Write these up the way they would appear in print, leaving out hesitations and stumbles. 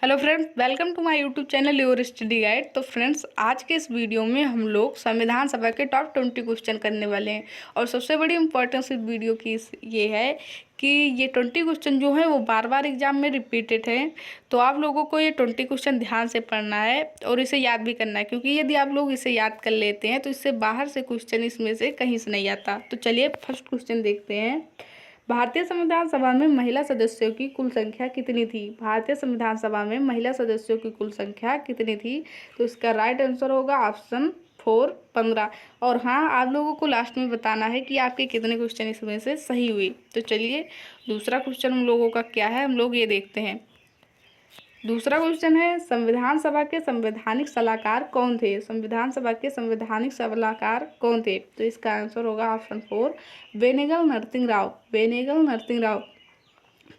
Hello friends, welcome to my YouTube channel your study guide. तो friends, आज के इस वीडियो में हम लोग संविधान सभा के टॉप 20 क्वेश्चन करने वाले हैं। और सबसे बड़ी इंपॉर्टेंस इस वीडियो की ये है कि ये 20 क्वेश्चन जो है वो बार बार एग्जाम में रिपीटेड है। तो आप लोगों को ये 20 क्वेश्चन ध्यान से पढ़ना है और इसे याद भी करना है, क्योंकि यदि आप लोग इसे याद कर लेते हैं तो इससे बाहर से क्वेश्चन इसमें से कहीं से नहीं आता। तो चलिए फर्स्ट क्वेश्चन देखते हैं। भारतीय संविधान सभा में महिला सदस्यों की कुल संख्या कितनी थी? भारतीय संविधान सभा में महिला सदस्यों की कुल संख्या कितनी थी? तो इसका राइट आंसर होगा ऑप्शन 4, 15। और हाँ, आप लोगों को लास्ट में बताना है कि आपके कितने क्वेश्चन इसमें से सही हुए। तो चलिए दूसरा क्वेश्चन हम लोगों का क्या है, हम लोग ये देखते हैं। दूसरा क्वेश्चन है, संविधान सभा के संवैधानिक सलाहकार कौन थे? संविधान सभा के संवैधानिक सलाहकार कौन थे? तो इसका आंसर होगा ऑप्शन 4, वेनेगल नरसिंह राव। वेनेगल नरसिंह राव।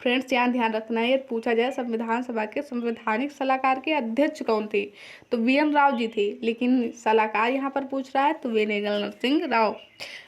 फ्रेंड्स, यहाँ ध्यान रखना है, यदि पूछा जाए संविधान सभा के संवैधानिक सलाहकार के अध्यक्ष कौन थे तो वीएन राव जी थे, लेकिन सलाहकार यहाँ पर पूछ रहा है तो वेनेगल नरसिंह राव।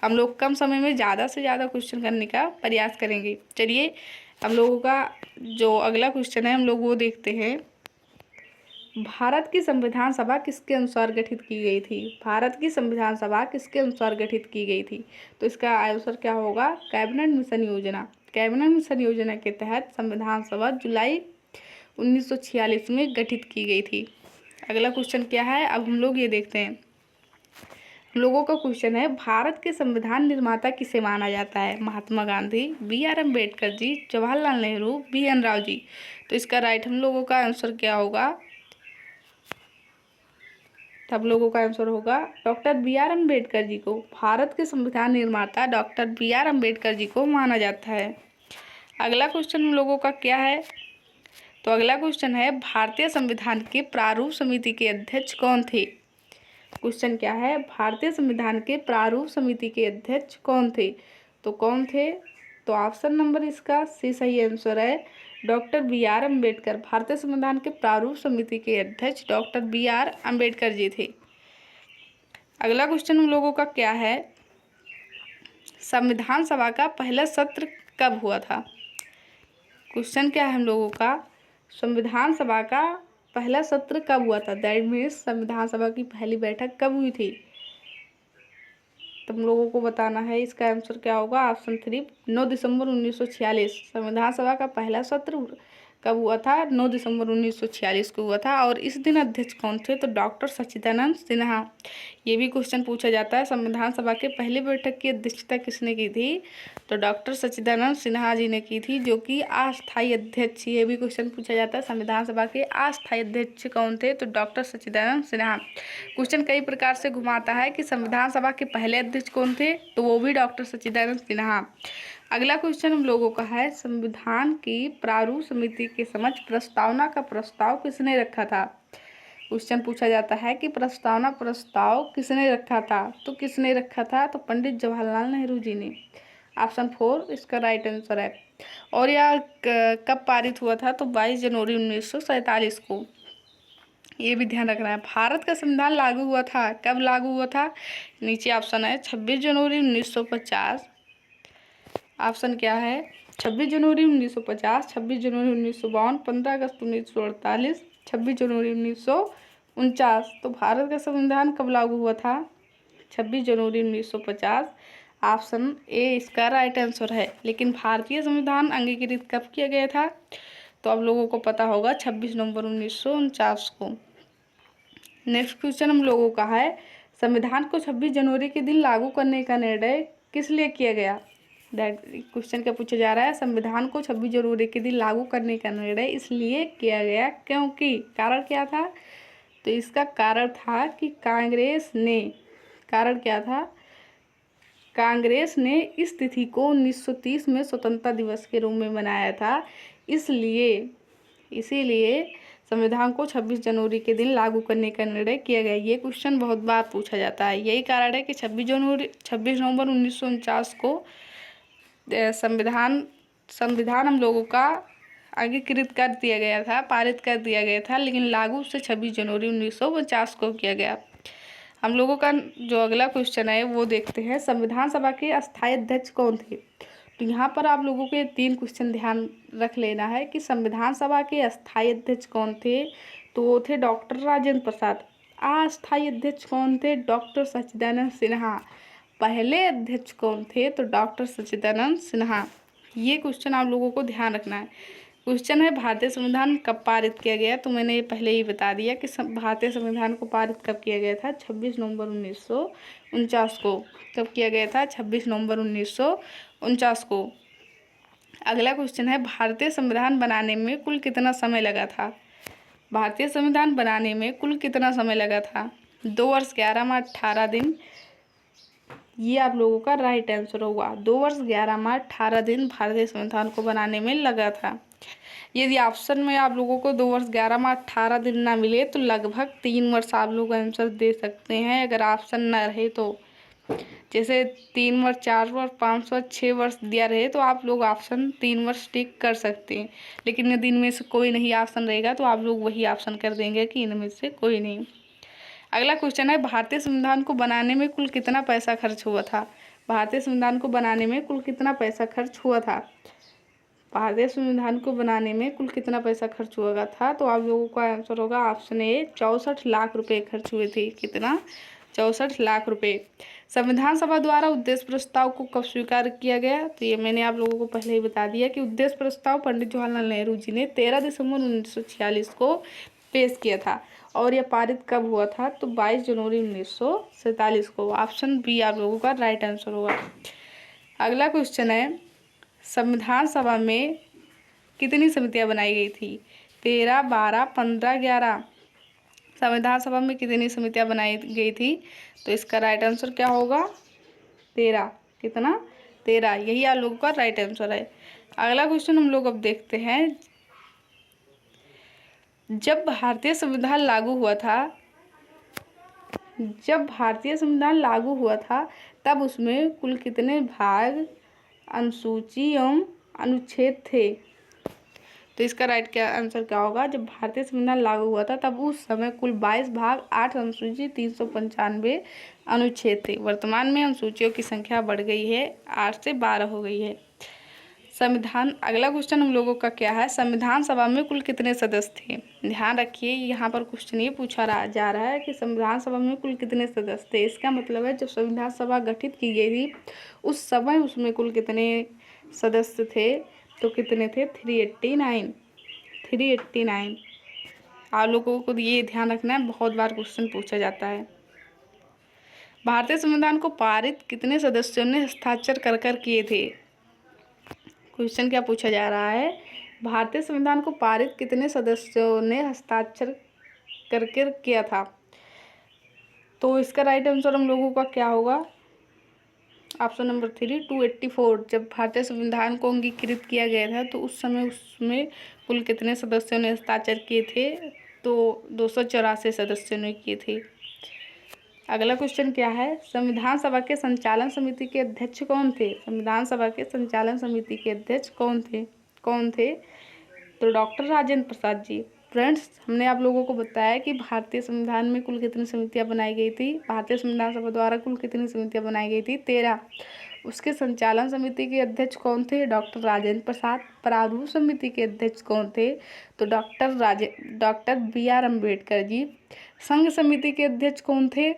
हम लोग कम समय में ज़्यादा से ज़्यादा क्वेश्चन करने का प्रयास करेंगे। चलिए हम लोगों का जो अगला क्वेश्चन है हम लोग वो देखते हैं। भारत की संविधान सभा किसके अनुसार गठित की गई थी? भारत की संविधान सभा किसके अनुसार गठित की गई थी? तो इसका आंसर क्या होगा? कैबिनेट मिशन योजना। कैबिनेट मिशन योजना के तहत संविधान सभा जुलाई 1946 में गठित की गई थी। अगला क्वेश्चन क्या है, अब हम लोग ये देखते हैं। लोगों का क्वेश्चन है, भारत के संविधान निर्माता किसे माना जाता है? महात्मा गांधी, बी.आर. अम्बेडकर जी, जवाहरलाल नेहरू, बी.एन. राव जी। तो इसका राइट हम लोगों का आंसर क्या होगा? तब लोगों का आंसर होगा डॉक्टर बी.आर. अम्बेडकर जी को। भारत के संविधान निर्माता डॉक्टर बी.आर. अम्बेडकर जी को माना जाता है। अगला क्वेश्चन हम लोगों का क्या है? तो अगला क्वेश्चन है, भारतीय संविधान के प्रारूप समिति के अध्यक्ष कौन थे? क्वेश्चन क्या है, भारतीय संविधान के प्रारूप समिति के अध्यक्ष कौन थे? तो कौन थे? तो ऑप्शन नंबर इसका सी सही आंसर है, डॉक्टर बी.आर. अम्बेडकर। भारतीय संविधान के प्रारूप समिति के अध्यक्ष डॉक्टर बी.आर. अम्बेडकर जी थे। अगला क्वेश्चन हम लोगों का क्या है, संविधान सभा का पहला सत्र कब हुआ था? क्वेश्चन क्या है हम लोगों का, संविधान सभा का पहला सत्र कब हुआ था? दैट मीन्स संविधान सभा की पहली बैठक कब हुई थी? तुम लोगों को बताना है। इसका आंसर क्या होगा? ऑप्शन 3, 9 दिसंबर 1946। संविधान सभा का पहला सत्र कब हुआ था? 9 दिसंबर 1946 को हुआ था। और इस दिन अध्यक्ष कौन थे? तो डॉक्टर सच्चिदानंद सिन्हा। ये भी क्वेश्चन पूछा जाता है, संविधान सभा के पहली बैठक की अध्यक्षता किसने की थी? तो डॉक्टर सच्चिदानंद सिन्हा जी ने की थी, जो कि अस्थायी अध्यक्ष। ये भी क्वेश्चन पूछा जाता है, संविधान सभा के अस्थायी अध्यक्ष कौन थे? तो डॉक्टर सच्चिदानंद सिन्हा। क्वेश्चन कई प्रकार से घुमाता है कि संविधान सभा के पहले अध्यक्ष कौन थे, तो वो भी डॉक्टर सच्चिदानंद सिन्हा। अगला क्वेश्चन हम लोगों का है, संविधान की प्रारूप समिति के समक्ष प्रस्तावना का प्रस्ताव किसने रखा था? क्वेश्चन पूछा जाता है कि प्रस्ताव किसने रखा था? तो किसने रखा था? तो पंडित जवाहरलाल नेहरू जी ने। ऑप्शन 4 इसका राइट आंसर है। और यह कब पारित हुआ था? तो 22 जनवरी 1947 को। ये भी ध्यान रखना है। भारत का संविधान लागू हुआ था, कब लागू हुआ था? नीचे ऑप्शन है 26 जनवरी 1950। ऑप्शन क्या है? 26 जनवरी 1950, 26 जनवरी 1952, 15 अगस्त 1948, 26 जनवरी 1949। तो भारत का संविधान कब लागू हुआ था? 26 जनवरी 1950। ऑप्शन ए इसका राइट आंसर है। लेकिन भारतीय संविधान अंगीकृत कब किया गया था? तो आप लोगों को पता होगा 26 नवंबर 1949 को। नेक्स्ट क्वेश्चन हम लोगों का है, संविधान को 26 जनवरी के दिन लागू करने का निर्णय किस लिए किया गया? दैट क्वेश्चन क्या पूछा जा रहा है, संविधान को 26 जनवरी के दिन लागू करने का निर्णय इसलिए किया गया क्योंकि, कारण क्या था? तो इसका कारण था कि कारण क्या था? कांग्रेस ने इस तिथि को 1930 में स्वतंत्रता दिवस के रूप में मनाया था, इसीलिए संविधान को 26 जनवरी के दिन लागू करने का निर्णय किया गया। ये क्वेश्चन बहुत बार पूछा जाता है। यही कारण है कि 26 नवंबर 1949 को संविधान हम लोगों का अंगीकृत कर दिया गया था, पारित कर दिया गया था, लेकिन लागू से 26 जनवरी 1949 को किया गया। हम लोगों का जो अगला क्वेश्चन है वो देखते हैं, संविधान सभा के अस्थायी अध्यक्ष कौन थे? तो यहाँ पर आप लोगों के 3 क्वेश्चन ध्यान रख लेना है कि संविधान सभा के अस्थायी अध्यक्ष कौन थे, तो वो थे डॉक्टर राजेंद्र प्रसाद। अस्थायी अध्यक्ष कौन थे, डॉक्टर सच्चिदानंद सिन्हा। पहले अध्यक्ष कौन थे, तो डॉक्टर सच्चिदानंद सिन्हा। ये क्वेश्चन आप लोगों को ध्यान रखना है। क्वेश्चन है भारतीय संविधान कब पारित किया गया, तो मैंने पहले ही बता दिया कि भारतीय संविधान को पारित कब किया गया था, 26 नवंबर 1949 को। कब किया गया था, 26 नवंबर 1949 को। अगला क्वेश्चन है भारतीय संविधान बनाने में कुल कितना समय लगा था। भारतीय संविधान बनाने में कुल कितना समय लगा था, 2 वर्ष 11 माह 18 दिन। ये आप लोगों का राइट आंसर होगा। 2 वर्ष 11 माह 18 दिन भारतीय संविधान को बनाने में लगा था। यदि ऑप्शन में आप लोगों को 2 वर्ष 11 माह 18 दिन ना मिले तो लगभग 3 वर्ष आप लोग आंसर दे सकते हैं। अगर ऑप्शन ना रहे तो, जैसे 3 वर्ष, 4 वर्ष, 5 वर्ष, 6 वर्ष दिया रहे तो आप लोग ऑप्शन 3 वर्ष टिक कर सकते हैं। लेकिन यदि इनमें से कोई नहीं ऑप्शन रहेगा तो आप लोग वही ऑप्शन कर देंगे कि इनमें से कोई नहीं। अगला क्वेश्चन है भारतीय संविधान को बनाने में कुल कितना पैसा खर्च हुआ था। भारतीय संविधान को बनाने में कुल कितना पैसा खर्च हुआ था। भारतीय संविधान को बनाने में कुल कितना पैसा खर्च हुआ था, तो आप लोगों का आंसर होगा ऑप्शन ए, 64 लाख रुपए खर्च हुए थे। कितना, 64 लाख रुपए। संविधान सभा द्वारा उद्देश्य प्रस्ताव को कब स्वीकार किया गया, तो ये मैंने आप लोगों को पहले ही बता दिया कि उद्देश्य प्रस्ताव पंडित जवाहरलाल नेहरू जी ने 13 दिसंबर 1946 को पेश किया था। और यह पारित कब हुआ था, तो 22 जनवरी 1947 को। ऑप्शन बी आप लोगों का राइट आंसर होगा। अगला क्वेश्चन है संविधान सभा में कितनी समितियां बनाई गई थी, 13, 12, 15, 11। संविधान सभा में कितनी समितियां बनाई गई थी, तो इसका राइट आंसर क्या होगा, 13। कितना, 13। यही आप लोगों का राइट आंसर है। अगला क्वेश्चन हम लोग अब देखते हैं, जब भारतीय संविधान लागू हुआ था तब उसमें कुल कितने भाग, अनुसूची एवं अनुच्छेद थे, तो इसका राइट क्या आंसर क्या होगा। जब भारतीय संविधान लागू हुआ था तब उस समय कुल 22 भाग, 8 अनुसूची, 395 अनुच्छेद थे। वर्तमान में अनुसूचियों की संख्या बढ़ गई है, 8 से 12 हो गई है। अगला क्वेश्चन हम लोगों का क्या है, संविधान सभा में कुल कितने सदस्य थे। ध्यान रखिए, यहाँ पर क्वेश्चन ये पूछा जा रहा है कि संविधान सभा में कुल कितने सदस्य थे। इसका मतलब है जब संविधान सभा गठित की गई थी उस समय उसमें कुल कितने सदस्य थे, तो कितने थे, 389। आप लोगों को ये ध्यान रखना है, बहुत बार क्वेश्चन पूछा जाता है। भारतीय संविधान को पारित कितने सदस्यों ने हस्ताक्षर कर किए थे। क्वेश्चन क्या पूछा जा रहा है, भारतीय संविधान को पारित कितने सदस्यों ने हस्ताक्षर कर किया था, तो इसका राइट आंसर हम लोगों का क्या होगा, ऑप्शन नंबर 3, 284। जब भारतीय संविधान को अंगीकृत किया गया था तो उस समय उसमें कुल कितने सदस्यों ने हस्ताक्षर किए थे, तो 284 सदस्यों ने किए थे। अगला क्वेश्चन क्या है, संविधान सभा के संचालन समिति के अध्यक्ष कौन थे। संविधान सभा के संचालन समिति के अध्यक्ष कौन थे, तो डॉक्टर राजेंद्र प्रसाद जी। फ्रेंड्स, हमने आप लोगों को बताया कि भारतीय संविधान में कुल कितनी समितियां बनाई गई थी। भारतीय संविधान सभा द्वारा कुल कितनी समितियां बनाई गई थी, 13। उसके संचालन समिति के अध्यक्ष कौन थे, डॉक्टर राजेंद्र प्रसाद। प्रारूप समिति के अध्यक्ष कौन थे, तो डॉक्टर BR अम्बेडकर जी। संघ समिति के अध्यक्ष कौन थे,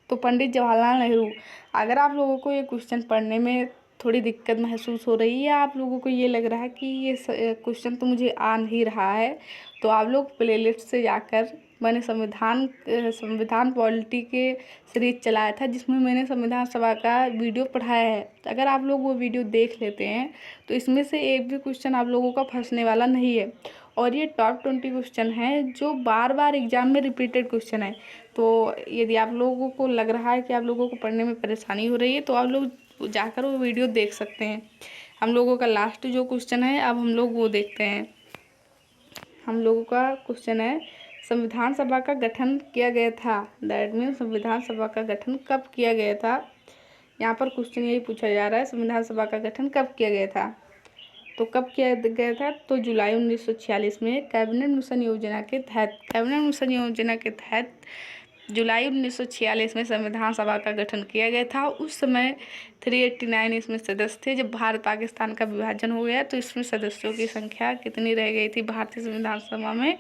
तो पंडित जवाहरलाल नेहरू। अगर आप लोगों को ये क्वेश्चन पढ़ने में थोड़ी दिक्कत महसूस हो रही है, आप लोगों को ये लग रहा है कि ये क्वेश्चन तो मुझे आ नहीं रहा है, तो आप लोग प्लेलिस्ट से जाकर, मैंने संविधान पॉलिटी के सीरीज चलाया था जिसमें मैंने संविधान सभा का वीडियो पढ़ाया है। अगर आप लोग वो वीडियो देख लेते हैं तो इसमें से एक भी क्वेश्चन आप लोगों का फंसने वाला नहीं है। और ये टॉप 20 क्वेश्चन है जो बार बार एग्जाम में रिपीटेड क्वेश्चन है। तो यदि आप लोगों को लग रहा है कि आप लोगों को पढ़ने में परेशानी हो रही है तो आप लोग जाकर वो वीडियो देख सकते हैं। हम लोगों का लास्ट जो क्वेश्चन है अब हम लोग वो देखते हैं। हम लोगों का क्वेश्चन है, संविधान सभा का गठन किया गया था, दैट मीन्स संविधान सभा का गठन कब किया गया था। यहाँ पर क्वेश्चन यही पूछा जा रहा है, संविधान सभा का गठन कब किया गया था, तो कब किया गया था, तो जुलाई 1946 में कैबिनेट मिशन योजना के तहत जुलाई 1946 में संविधान सभा का गठन किया गया था। उस समय 389 इसमें सदस्य थे। जब भारत पाकिस्तान का विभाजन हो गया तो इसमें सदस्यों की संख्या कितनी रह गई थी भारतीय संविधान सभा में?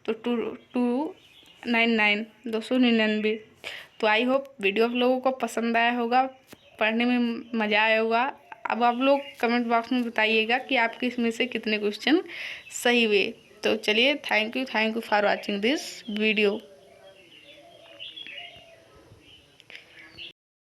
तो 299, 299। तो आई होप वीडियो आप लोगों को पसंद आया होगा, पढ़ने में मज़ा आया होगा। अब आप लोग कमेंट बॉक्स में बताइएगा कि आपके इसमें से कितने क्वेश्चन सही हुए। तो चलिए, thank you for watching this video.